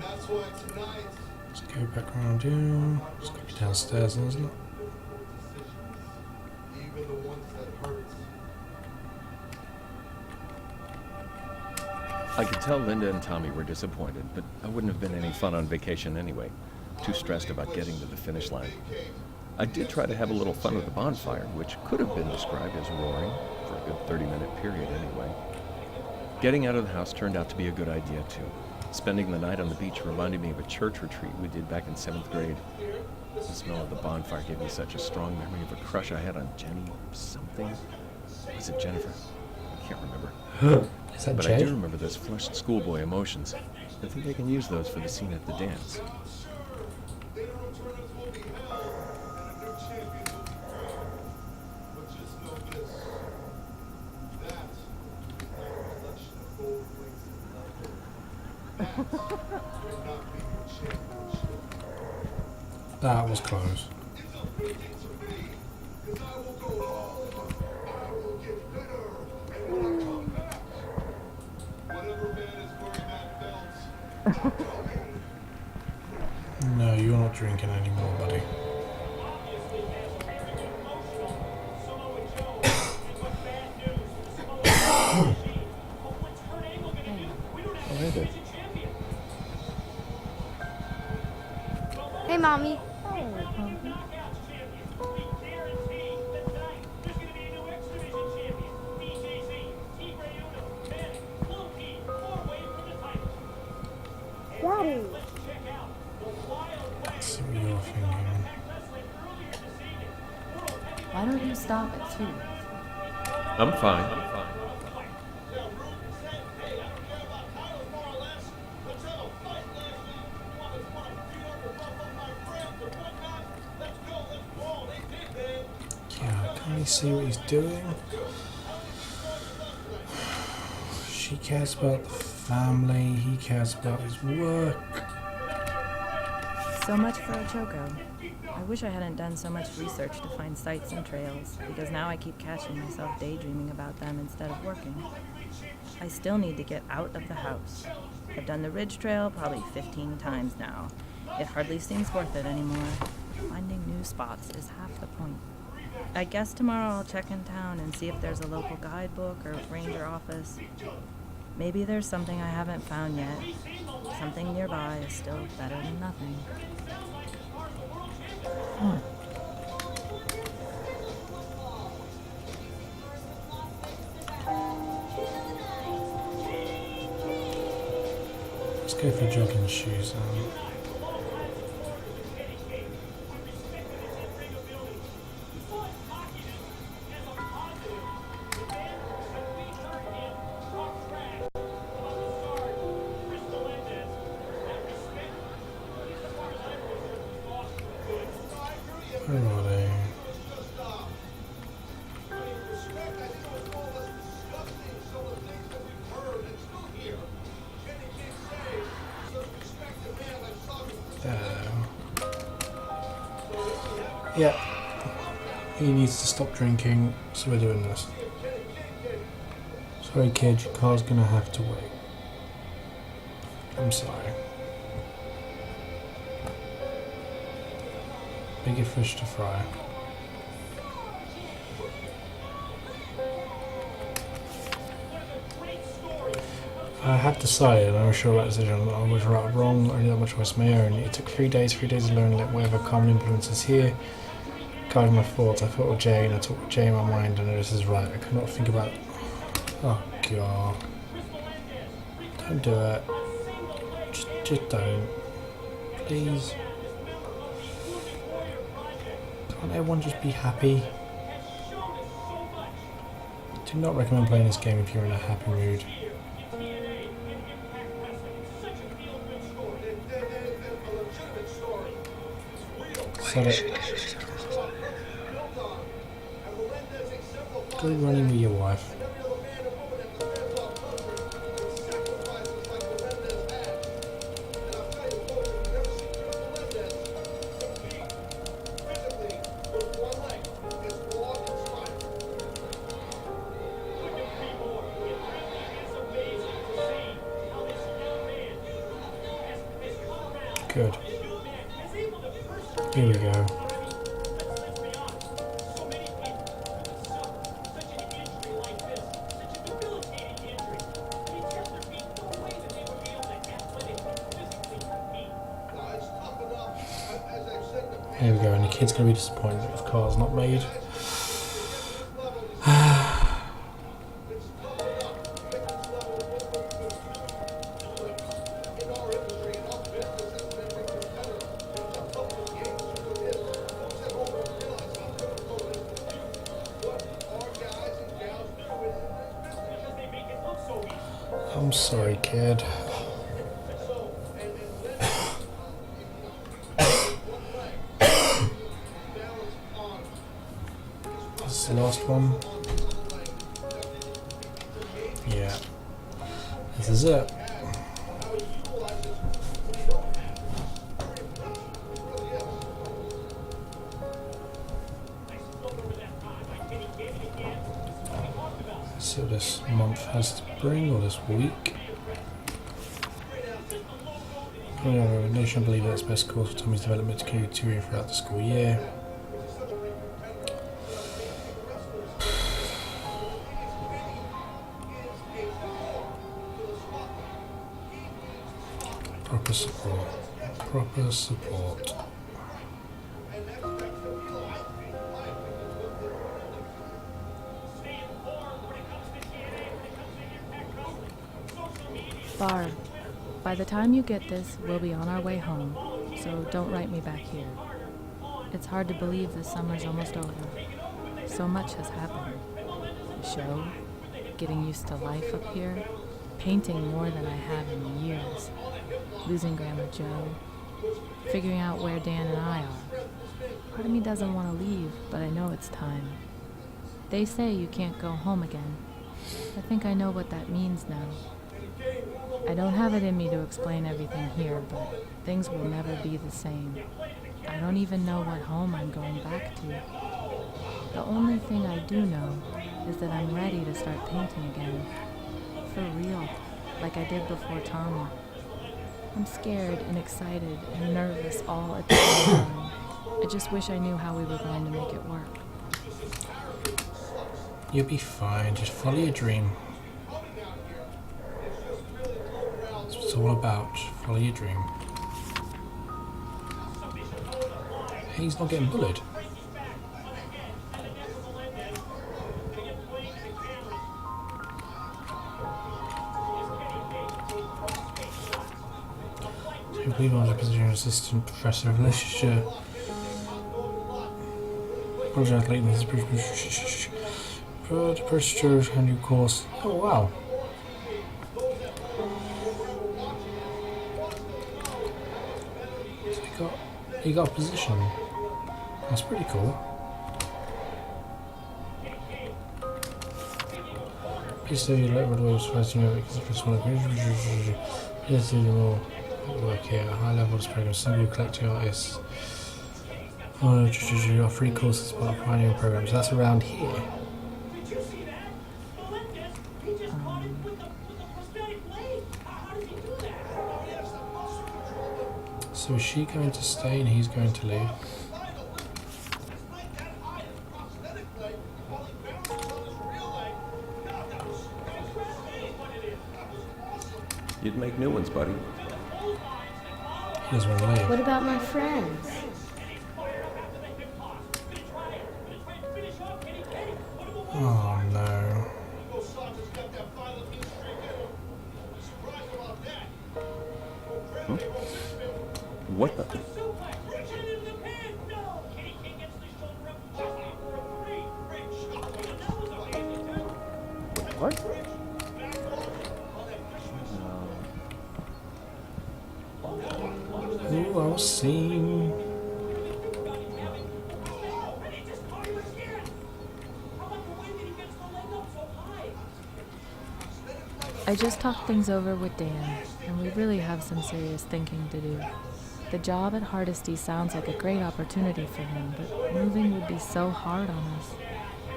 that's why tonight, Let's go back around here. It's got to be downstairs, isn't it? even the ones that hurt. I could tell Linda and Tommy were disappointed, but I wouldn't have been any fun on vacation anyway. Too stressed about getting to the finish line. I did try to have a little fun with the bonfire, which could have been described as roaring, for a good 30-minute period anyway. Getting out of the house turned out to be a good idea too. Spending the night on the beach reminded me of a church retreat we did back in 7th grade. The smell of the bonfire gave me such a strong memory of a crush I had on Jenny something. Was it Jennifer? I can't remember. Is that But Jay? I do remember those flushed schoolboy emotions. I think I can use those for the scene at the dance. Their returns will be held, and a new champion will be crowned. But just know this. That is not a collection of gold rings and leather. That will not be your championship. That was close. It's a beating to me, because I will go home. I will get better. And when I come back, whatever man is wearing that belt, tell me. No, you're not drinking anymore, buddy. Hey, Mommy. Daddy. Let's see what you're thinking. Why don't you stop it too? I'm fine. Yeah, can we see what he's doing? She cares about the family, he cares about his work. So much for a choco. I wish I hadn't done so much research to find sites and trails, because now I keep catching myself daydreaming about them instead of working. I still need to get out of the house. I've done the Ridge Trail probably 15 times now. It hardly seems worth it anymore. Finding new spots is half the point. I guess tomorrow I'll check in town and see if there's a local guidebook or ranger office. Maybe there's something I haven't found yet. Something nearby is still better than nothing. Let's go for jogging shoes. Where are they? There. Yeah. He needs to stop drinking, so we're doing this. Sorry kid, your car's gonna have to wait. I'm sorry. Bigger fish to fry. I have decided, I'm sure about the decision, I was right or wrong, only that much was my own. It took 3 days to learn that whatever common influences here, guiding my thoughts. I thought of Jay and I talked with Jay in my mind and I know this is right. I could not think about... Oh god. Don't do it. Just don't. Please. Can't everyone just be happy? Do not recommend playing this game if you're in a happy mood. Set it. Go running with your wife. Good. Here we go. Here we go, and the kid's going to be disappointed that his car's not made. I'm sorry, kid. This is the last one. Yeah. This is it. Let's see what this month has to bring, or this week. Nation believe that's best course for Tommy's development to carry throughout the school year. Proper support. Proper support. Barb, by the time you get this, we'll be on our way home, so don't write me back here. It's hard to believe the summer's almost over. So much has happened. The show, getting used to life up here, painting more than I have in years, losing Grandma Joe, figuring out where Dan and I are. Part of me doesn't want to leave, but I know it's time. They say you can't go home again. I think I know what that means now. I don't have it in me to explain everything here, but things will never be the same. I don't even know what home I'm going back to. The only thing I do know is that I'm ready to start painting again. For real, like I did before Tommy. I'm scared and excited and nervous all at the same time. I just wish I knew how we were going to make it work. You'll be fine, just follow your dream. That's what it's all about, just follow your dream. Hey, he's not getting bullied. So you believe I was a position of assistant professor of literature. Project lateness Pressure and new course. Oh wow. So he got a position. That's pretty cool. Please do your letter was first you know because the first one please do more work here. High level program single collecting artists. Oh, free courses part of pioneering programs. That's around here. So is she going to stay and he's going to leave? You'd make new ones, buddy. He doesn't want to leave. What about my friends? Oh no. What the? What? Ooh, I'll see. I just talked things over with Dan, and we really have some serious thinking to do. The job at Hardesty sounds like a great opportunity for him, but moving would be so hard on us.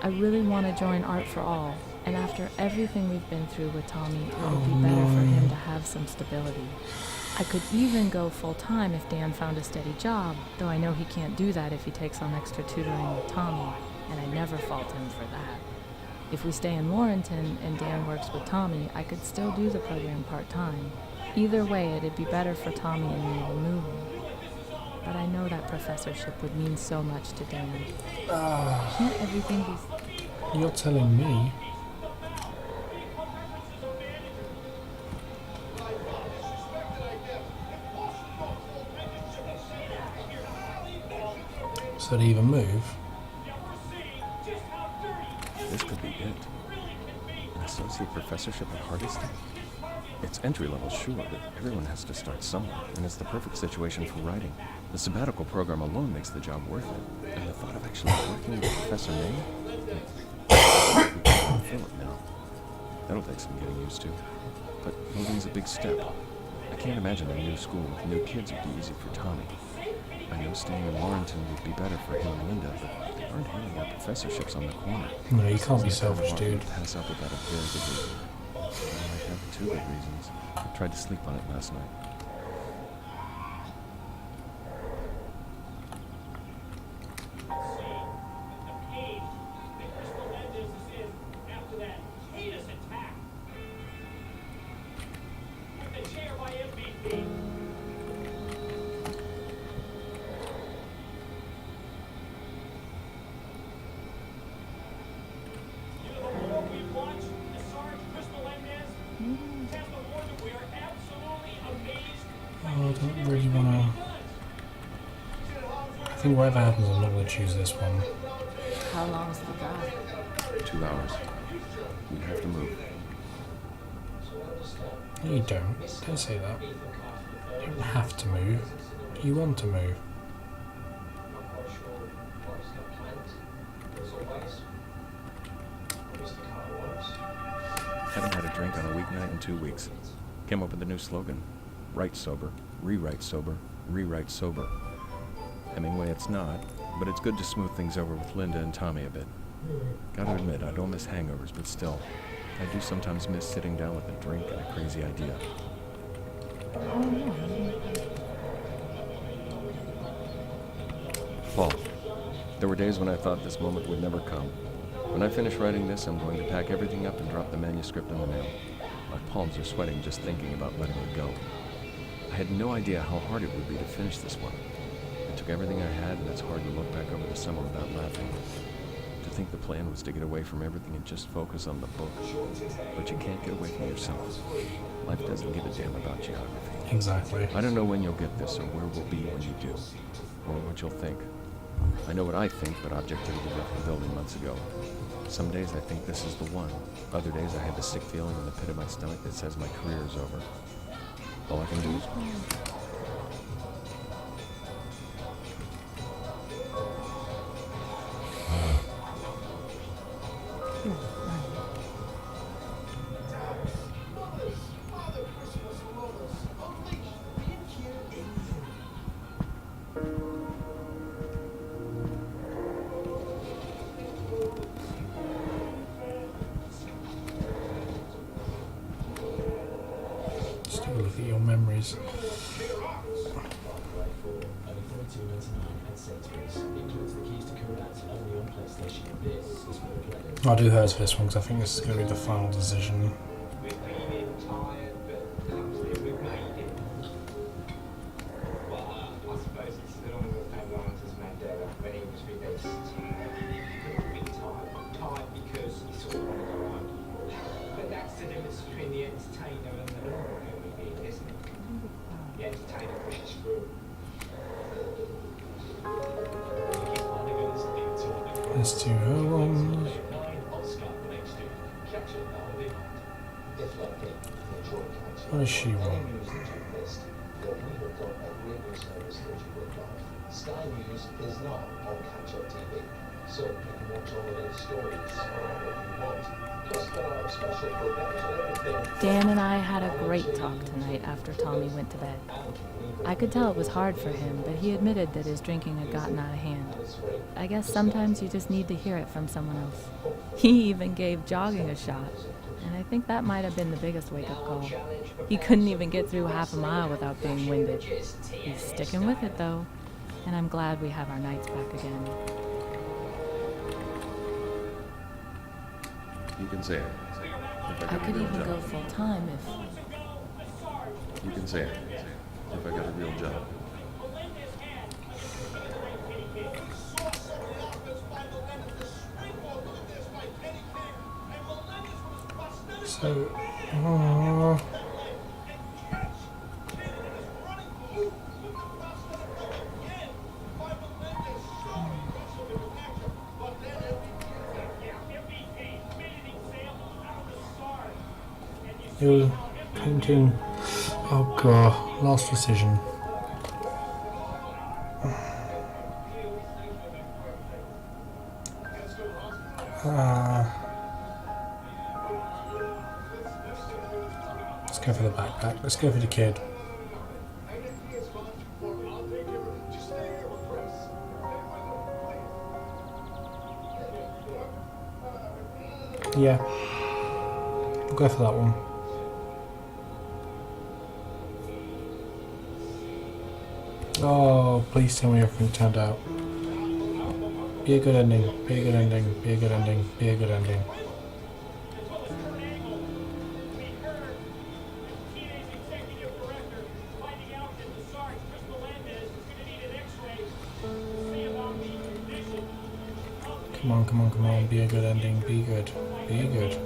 I really want to join Art for All, and after everything we've been through with Tommy, it would be better for him to have some stability. I could even go full-time if Dan found a steady job, though I know he can't do that if he takes on extra tutoring with Tommy, and I never fault him for that. If we stay in Warrenton and Dan works with Tommy, I could still do the program part-time. Either way, it'd be better for Tommy and me to move. But I know that professorship would mean so much to Dan. Can't everything be... You're telling me? So to even move? This could be it. An associate professorship at Hardesty? It's entry-level, sure, but everyone has to start somewhere, and it's the perfect situation for writing. The sabbatical program alone makes the job worth it, and the thought of actually working with Professor May? We can feel it now. That'll take some getting used to. But moving's a big step. I can't imagine a new school with new kids would be easy for Tommy. I know staying in Warrenton would be better for him and Linda, but they aren't handing out professorships on the corner. No, you can't be It's kind of selfish, hard dude. to pass up without a very good reason. I might have two good reasons. I tried to sleep on it last night. Oh, I don't really want to... I think whatever happens, I'm not going to choose this one. How long's the drive? 2 hours. We have to move. No, you don't. Don't say that. You don't have to move. You want to move. Haven't had a drink on a weeknight in 2 weeks. Came up with a new slogan. Write sober, rewrite sober, rewrite sober. Hemingway it's not, but it's good to smooth things over with Linda and Tommy a bit. Gotta admit, I don't miss hangovers, but still, I do sometimes miss sitting down with a drink and a crazy idea. Fall. There were days when I thought this moment would never come. When I finish writing this, I'm going to pack everything up and drop the manuscript in the mail. My palms are sweating just thinking about letting it go. I had no idea how hard it would be to finish this one. I took everything I had, and it's hard to look back over the summer without laughing. To think the plan was to get away from everything and just focus on the book. But you can't get away from yourself. Life doesn't give a damn about geography. Exactly. I don't know when you'll get this or where we'll be when you do, or what you'll think. I know what I think, but objectivity left the building months ago. Some days I think this is the one. Other days I have a sick feeling in the pit of my stomach that says my career is over. All I can do is... Just have a look at your memories. I'll do hers for this one because I think this is going to be the final decision. But that's the difference between the entertainer and the normal human being, isn't it? The entertainer pushes through. Let's do her one. What does she want? Sky News is not on catch-up TV, so you can watch all of those stories whenever you want. Plus, there are special programs and everything. Dan and I had a great talk tonight after Tommy went to bed. I could tell it was hard for him, but he admitted that his drinking had gotten out of hand. I guess sometimes you just need to hear it from someone else. He even gave jogging a shot. And I think that might have been the biggest wake-up call. He couldn't even get through half a mile without being winded. He's sticking with it, though, and I'm glad we have our nights back again. You can say it. If I got a could real even job. go full-time if... You can say it. If I got a real job. So, you painting. Oh god, last decision. Let's go for the backpack. Let's go for the kid. Yeah. We'll go for that one. Oh, please tell me everything turned out. Be a good ending. Be a good ending. Be a good ending. Be a good ending. Come on, come on, come on. Be a good ending. Be good. Be good.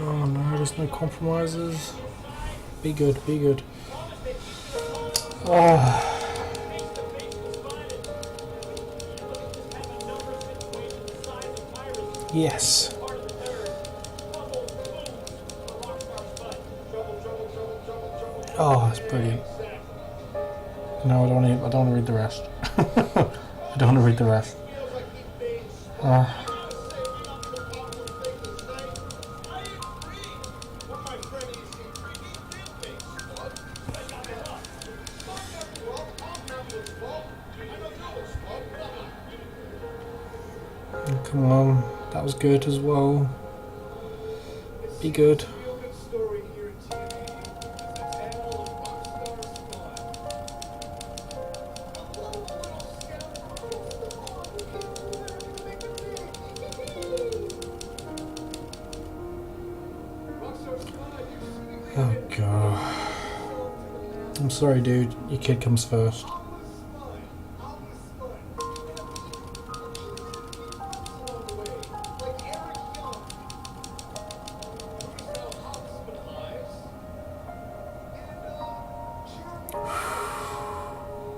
Oh no, there's no compromises. Be good, be good. Oh. Yes. Oh, that's brilliant. No, I don't want to read the rest. I don't want to read the rest. Come on, that was good as well. Be good. Oh god. I'm sorry dude, your kid comes first.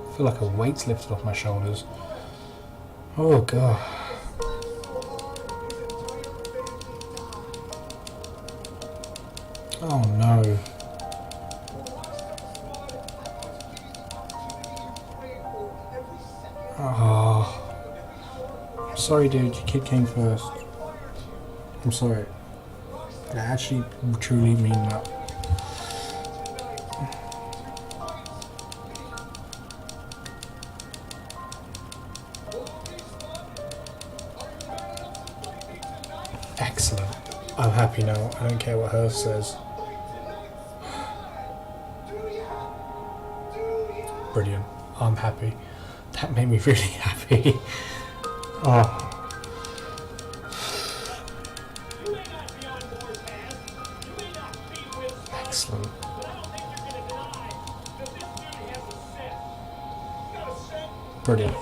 I feel like a weight's lifted off my shoulders. Oh god. Oh no. Oh. Sorry dude, your kid came first. I'm sorry. I actually truly mean that. Excellent. I'm happy now. I don't care what hers says. Brilliant. I'm happy. That made me really happy. Oh. Excellent. Brilliant.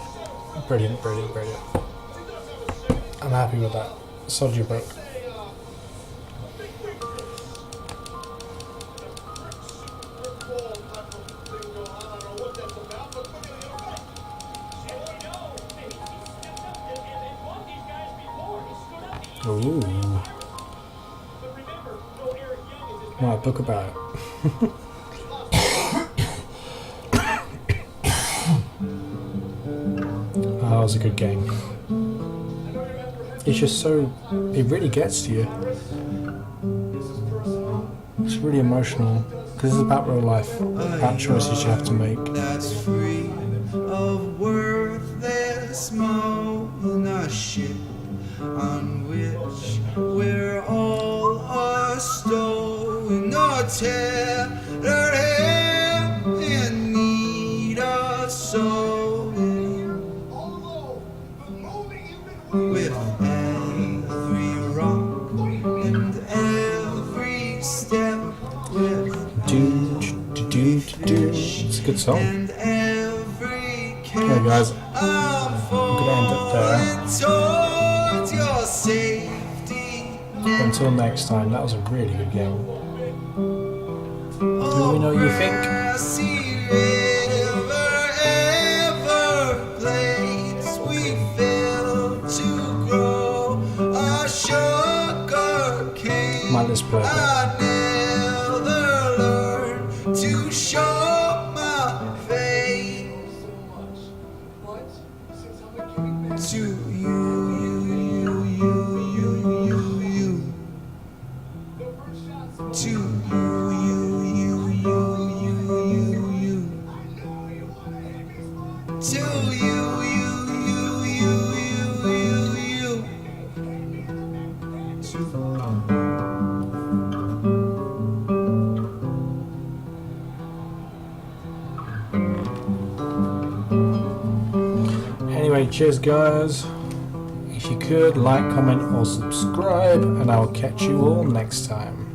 Brilliant, brilliant, brilliant. I'm happy with that. Sod your book. Ooh. Write a book about it. Oh, that was a good game. It's just so... it really gets to you. It's really emotional because it's about real life, about choices you have to make. That's free of worthless moan, a ship on which we're all astowing, no terror in need of sowing. With every rock and every step, with It's a good song. and every Okay, guys, I'm gonna end it there. towards your safety. But until next time, that was a really good game. Let me know what you think. Grassy river, Everglades, we fill to grow a sugar cane. Might just play a bit. I never learned to show my face to you, to you, to Anyway, cheers, guys. If you could, like, comment, or subscribe, and I will catch you all next time.